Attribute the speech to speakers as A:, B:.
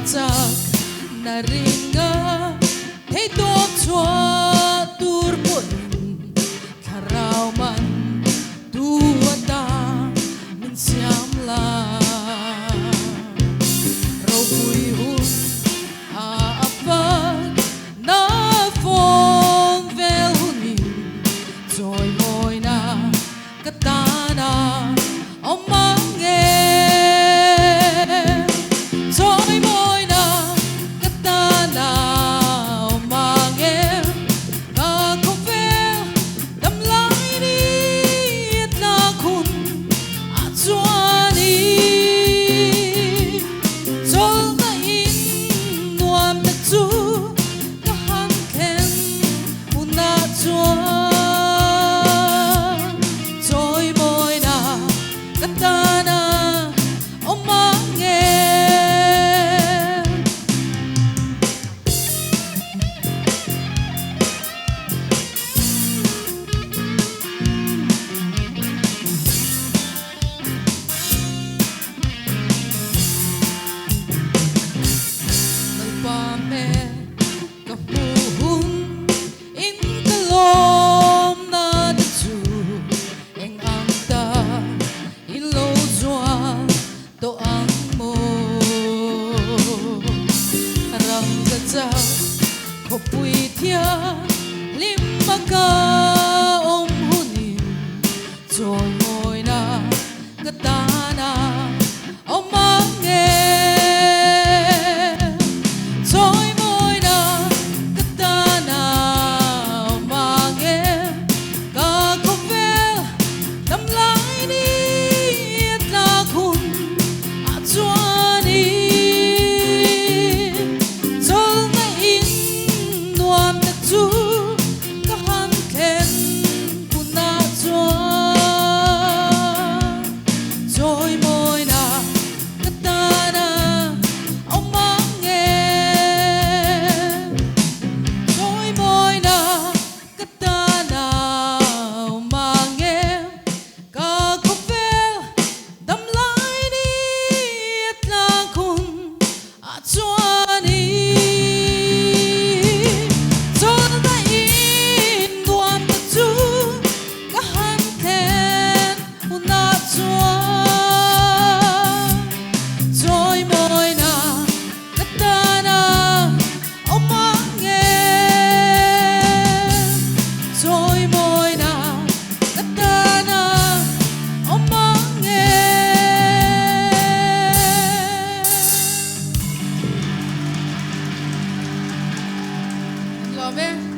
A: kacak naringa hey dok chua turpun karauman duata min siam la rau vui hun a apa na phong vel hunin rồi môi na katana ông mang nghe rồi môi na katana ông mang nghe ta không vel đâm lại đi na khun a chua đi rồi ta in nuam ta chu ta han khen una chua katana ông mang nghe lời ba mẹ gặp buồn in kalom na chu eng ang ta ilo jua to ang mo rang kacha ko pui thia lim maka om hunin choi moi na katana om mang nghe choi moi na katana om mang nghe ka ko vel đâm lại đi khun a chua đi rồi na in nuam na chu ka han khen kuna chua rồi môi na katana ông mang nghe rồi môi na katana ông mang nghe ka ko vel đâm lại đi na khun a chua đi rồi ta in nuam ta chu ka han khen una chua rồi môi na katana ông mang nghe rồi môi na katana ông mang nghe love it.